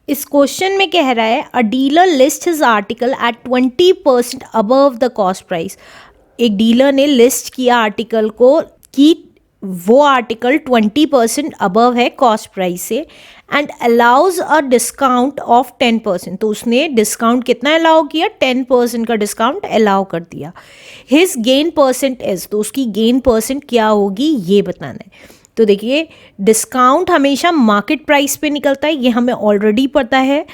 इस क्वेश्चन में कह रहा है a dealer list his article at 20% above the cost price. एक डीलर ने लिस्ट किया आर्टिकल को कि वो आर्टिकल 20% अबव है कॉस्ट प्राइस से and allows a discount of 10%। तो उसने डिस्काउंट कितना अलाउ किया, 10% का डिस्काउंट अलाउ कर दिया। हिज गेन परसेंट इज, तो उसकी गेन परसेंट क्या होगी ये बताना है। तो देखिए डिस्काउंट हमेशा मार्केट प्राइस पे निकलता है, ये हमें ऑलरेडी पता है।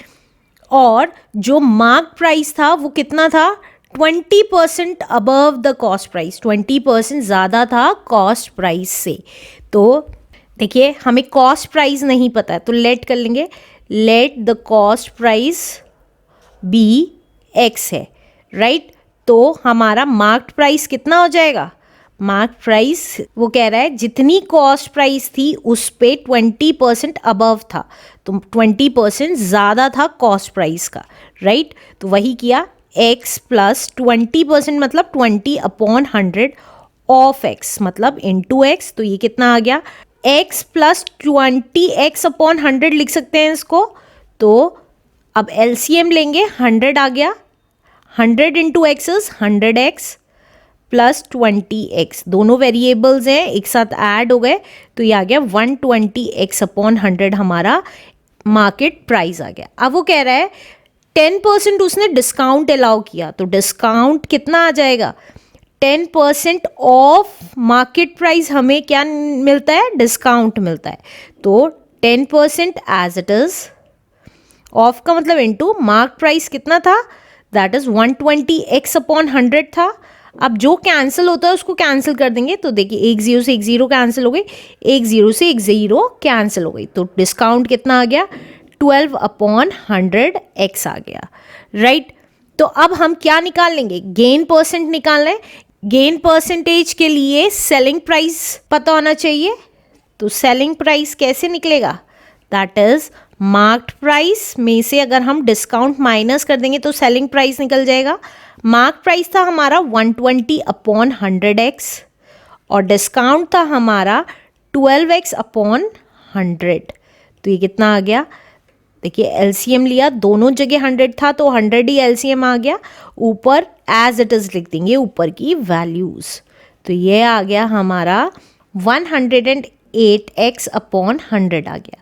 और जो मार्क प्राइस था वो कितना था, 20% अबव द कॉस्ट प्राइस, 20% ज़्यादा था कॉस्ट प्राइस से। तो देखिए हमें कॉस्ट प्राइस नहीं पता है तो लेट कर लेंगे, let the cost price be x है, राइट। तो हमारा मार्क्ड प्राइस कितना हो जाएगा, मार्क प्राइस वो कह रहा है जितनी कॉस्ट प्राइस थी उस पे 20% अबव था, तो 20% ज़्यादा था कॉस्ट प्राइस का, राइट। तो वही किया, x प्लस 20% मतलब 20/100 ऑफ x मतलब इंटू एक्स। तो ये कितना आ गया, x प्लस 20x/100 लिख सकते हैं इसको। तो अब LCM लेंगे, 100 आ गया, 100 into x is 100x plus 20x, दोनों वेरिएबल्स हैं एक साथ ऐड हो गए तो ये आ गया 120x/100 हमारा मार्केट प्राइस आ गया। अब वो कह रहा है 10% उसने डिस्काउंट अलाउ किया, तो डिस्काउंट कितना आ जाएगा, 10% ऑफ मार्केट प्राइस हमें क्या मिलता है, डिस्काउंट मिलता है। तो 10% एज इट इज, ऑफ का मतलब इनटू मार्क प्राइस कितना था, दैट इज 120x/100 था। अब जो कैंसिल होता है उसको कैंसिल कर देंगे, तो देखिए एक जीरो से एक जीरो कैंसिल हो गई, एक जीरो से एक जीरो कैंसिल हो गई, तो डिस्काउंट कितना आ गया, 12/100x आ गया, राइट। तो अब हम क्या निकाल लेंगे, गेन परसेंट निकालना है। गेन परसेंटेज के लिए सेलिंग प्राइस पता होना चाहिए, तो सेलिंग प्राइस कैसे निकलेगा, दैट इज मार्क्ड प्राइस में से अगर हम डिस्काउंट माइनस कर देंगे तो सेलिंग प्राइस निकल जाएगा। मार्क प्राइस था हमारा 120/100x और डिस्काउंट था हमारा 12x/100। तो ये कितना आ गया, देखिए एलसीएम लिया, दोनों जगह 100 था तो 100 ही एलसीएम आ गया, ऊपर एज इट इज लिख देंगे ऊपर की वैल्यूज। तो ये आ गया हमारा 108x/100 आ गया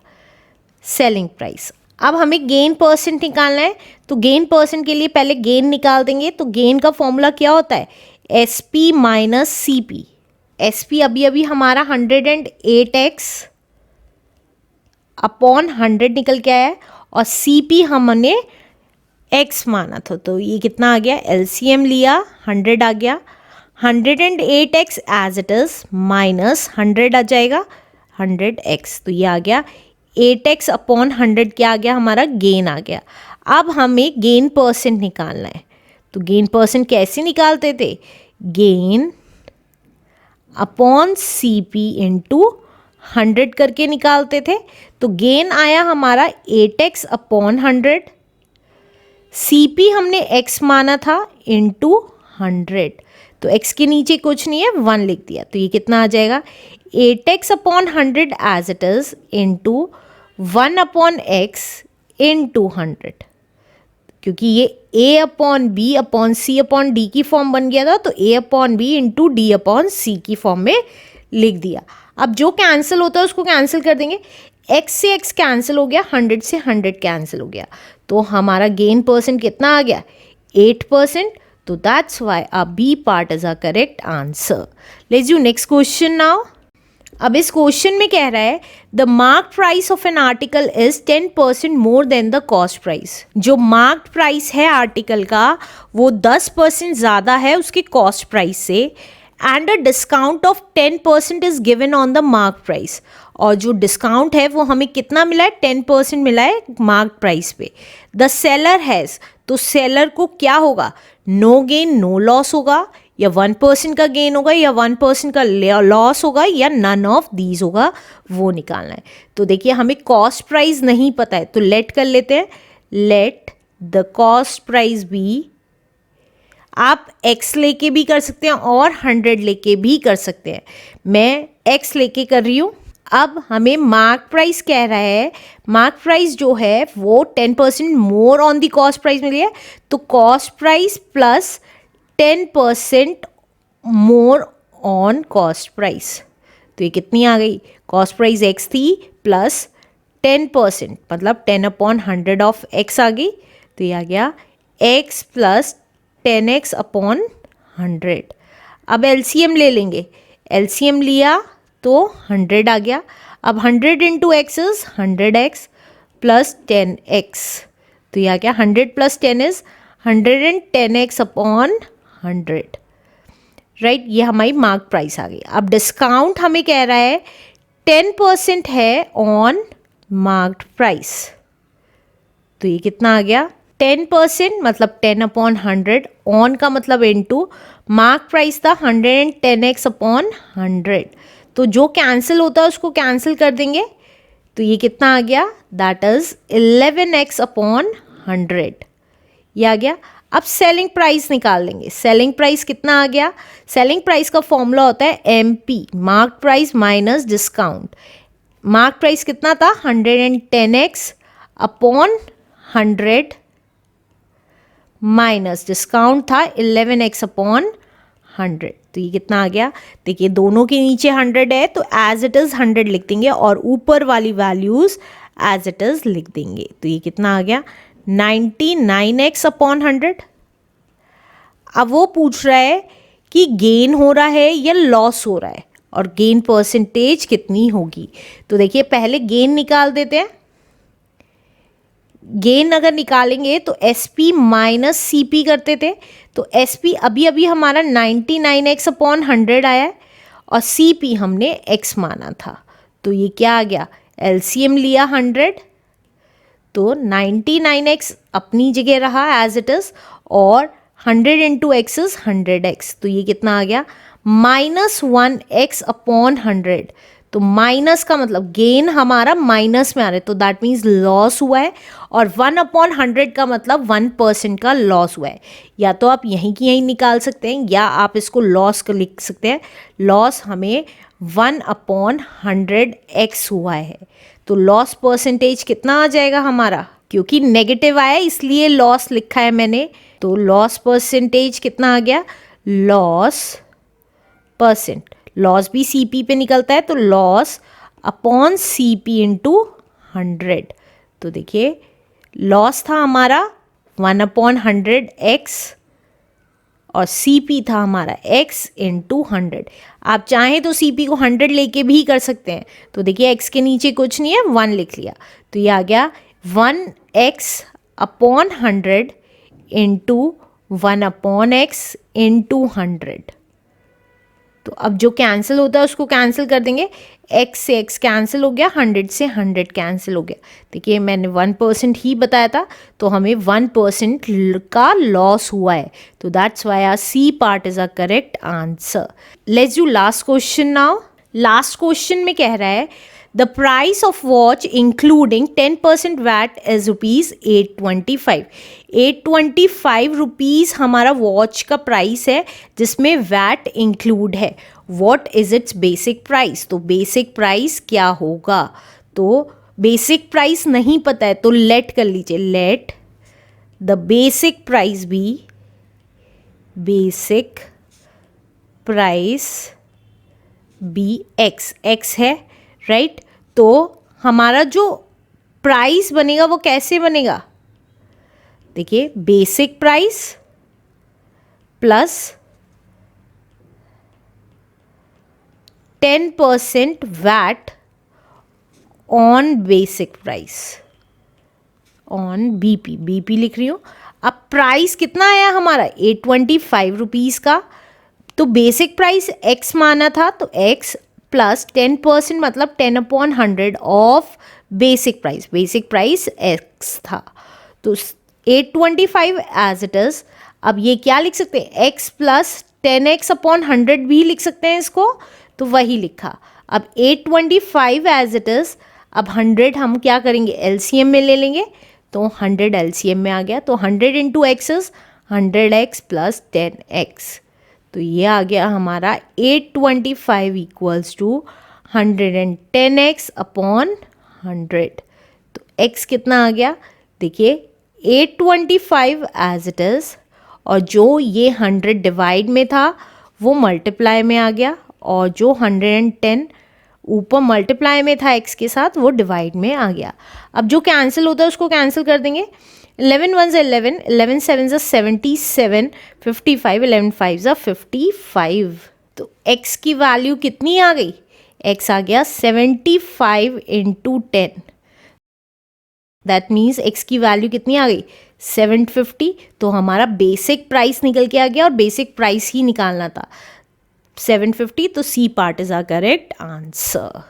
सेलिंग प्राइस। अब हमें गेन परसेंट निकालना है, तो गेन परसेंट के लिए पहले गेन निकाल देंगे। तो गेन का फॉर्मूला क्या होता है, SP माइनस CP। SP अभी अभी हमारा 108x/100 निकल के आया है और CP हमने x माना था, तो ये कितना आ गया, LCM लिया 100 आ गया, 108x as it is minus 100 आ जाएगा 100x, तो ये आ गया 8x/100 क्या आ गया, हमारा गेन आ गया। अब हमें गेन परसेंट निकालना है, तो गेन परसेंट कैसे निकालते थे, गेन अपॉन CP इंटू 100 करके निकालते थे। तो गेन आया हमारा 8x/100, CP हमने x माना था इंटू 100, तो x के नीचे कुछ नहीं है 1 लिख दिया, तो ये कितना आ जाएगा 8x/100 as it is into 1/x into 100, क्योंकि ये A/B/C/D की फॉर्म बन गया था तो A/B इंटू D/C की फॉर्म में लिख दिया। अब जो कैंसिल होता है उसको कैंसिल कर देंगे, x से x कैंसिल हो गया, 100 से 100 कैंसिल हो गया, तो हमारा गेन परसेंट कितना आ गया 8%। तो that's why our B part is a correct answer. Let's do next question now. अब इस क्वेश्चन में कह रहा है the mark price of an article is 10% more than the cost price. जो मार्क प्राइस है आर्टिकल का वो 10% ज़्यादा है उसके कॉस्ट प्राइस से, and a discount of 10% is given on the mark price. और जो डिस्काउंट है वो हमें कितना मिला है, 10% मिला है मार्क प्राइस पे। द सेलर हैज़, तो सेलर को क्या होगा, नो गेन नो लॉस होगा, या 1% का गेन होगा या 1% का लॉस होगा या नन ऑफ दीज होगा, वो निकालना है। तो देखिए हमें कॉस्ट प्राइस नहीं पता है तो लेट कर लेते हैं, let the cost price be, आप x लेके भी कर सकते हैं और 100 लेके भी कर सकते हैं, मैं x लेके कर रही हूँ। अब हमें मार्क प्राइस कह रहा है, मार्क प्राइस जो है वो 10% more on the cost price मिली है, तो cost price plus 10% more on cost price. तो ये कितनी आ गई, कॉस्ट प्राइस x थी प्लस 10% मतलब 10/100 ऑफ x आ गई, तो ये आ गया x प्लस 10x अपॉन 100। अब LCM ले लेंगे, LCM लिया तो 100 आ गया। अब 100 into x is 100x plus 10x, तो ये आ गया 100 plus 10 is 110x upon 100, right. ये हमारी मार्क प्राइस आ गई। अब डिस्काउंट हमें कह रहा है 10% है ऑन मार्क्ड प्राइस, तो ये कितना आ गया 10% मतलब 10/100, ऑन का मतलब इनटू, मार्क प्राइस था 110x अपॉन 100, तो जो कैंसिल होता है उसको कैंसिल कर देंगे, तो ये कितना आ गया, दैट इज 11x अपॉन 100, ये आ गया। अब सेलिंग प्राइस निकाल लेंगे, सेलिंग प्राइस कितना आ गया, सेलिंग प्राइस का फॉर्मूला होता है MP, mark price minus discount. Mark price कितना था 110x अपॉन 100 माइनस डिस्काउंट था 11x अपॉन 100, तो ये कितना आ गया, देखिए दोनों के नीचे 100 है तो एज इट इज़ 100 लिख देंगे और ऊपर वाली वैल्यूज़ एज इट इज़ लिख देंगे, तो ये कितना आ गया 99x अपॉन 100। अब वो पूछ रहा है कि गेन हो रहा है या लॉस हो रहा है और गेन परसेंटेज कितनी होगी, तो देखिए पहले गेन निकाल देते हैं। गेन अगर निकालेंगे तो SP माइनस CP करते थे, तो SP अभी अभी हमारा 99x अपॉन 100 आया है और CP हमने x माना था, तो ये क्या आ गया, LCM लिया 100, तो 99x अपनी जगह रहा एज इट इज़ और 100 इंटू एक्स इज 100x, तो ये कितना आ गया -1x अपॉन 100, तो माइनस का मतलब गेन हमारा माइनस में आ रहा है, तो दैट मीन्स लॉस हुआ है, और 1/100 का मतलब 1% का लॉस हुआ है। या तो आप यहीं की यहीं निकाल सकते हैं या आप इसको लॉस का लिख सकते हैं, लॉस हमें 1/100x हुआ है, तो लॉस परसेंटेज कितना आ जाएगा हमारा, क्योंकि नेगेटिव आया इसलिए लॉस लिखा है मैंने, तो लॉस परसेंटेज कितना आ गया, लॉस परसेंट, लॉस भी CP पे निकलता है, तो लॉस अपॉन CP इंटू 100, तो देखिए लॉस था हमारा 1/100x और CP था हमारा x इंटू 100। आप चाहें तो CP को 100 लेके भी कर सकते हैं, तो देखिए x के नीचे कुछ नहीं है 1 लिख लिया, तो ये आ गया 1x upon 100 into 1/x into 100। तो अब जो कैंसिल होता है उसको कैंसिल कर देंगे, x से x कैंसिल हो गया, 100 से 100 कैंसिल हो गया। देखिए मैंने 1% ही बताया था, तो हमें 1% का लॉस हुआ है, तो that's why our C part is a correct answer. Let's do last question now. Last question में कह रहा है the price of watch including 10% VAT is rupees 825। 825 rupees हमारा वॉच का प्राइस है जिसमें वैट इंक्लूड है। What is its basic price, तो बेसिक प्राइस क्या होगा, तो बेसिक प्राइस नहीं पता है तो लेट कर लीजिए, let the basic price be, basic price be x, x है राइट। तो हमारा जो प्राइस बनेगा वो कैसे बनेगा, देखिए basic price plus 10% VAT on basic price, on BP, BP लिख रही हूँ। अब प्राइस कितना आया हमारा 825 रुपीज़ का, तो बेसिक प्राइस x माना था, तो x प्लस 10% मतलब 10/100 of basic price, basic price x था, तो 825 एज इट इज़। अब ये क्या लिख सकते हैं, x प्लस 10x अपॉन 100 भी लिख सकते हैं इसको, तो वही लिखा। अब 825 एज इट इज़, अब 100 हम क्या करेंगे LCM में ले लेंगे, तो 100 LCM में आ गया, तो 100 into x is 100x plus 10x, तो ये आ गया हमारा 825 इक्वल्स टू 110x अपॉन 100, तो x कितना आ गया, देखिए 825 एज इट इज़, और जो ये 100 डिवाइड में था वो मल्टीप्लाई में आ गया, और जो 110 ऊपर मल्टीप्लाई में था x के साथ वो डिवाइड में आ गया। अब जो कैंसिल होता है उसको कैंसिल कर देंगे। 11 1 11, 11 7 77, 55, 11 5 55, तो x की वैल्यू कितनी आ गई, x आ गया 75 इंटू 10, दैट मीन्स x की वैल्यू कितनी आ गई 750। तो हमारा बेसिक प्राइस निकल के आ गया, और बेसिक प्राइस ही निकालना था 750, तो C part is our correct answer.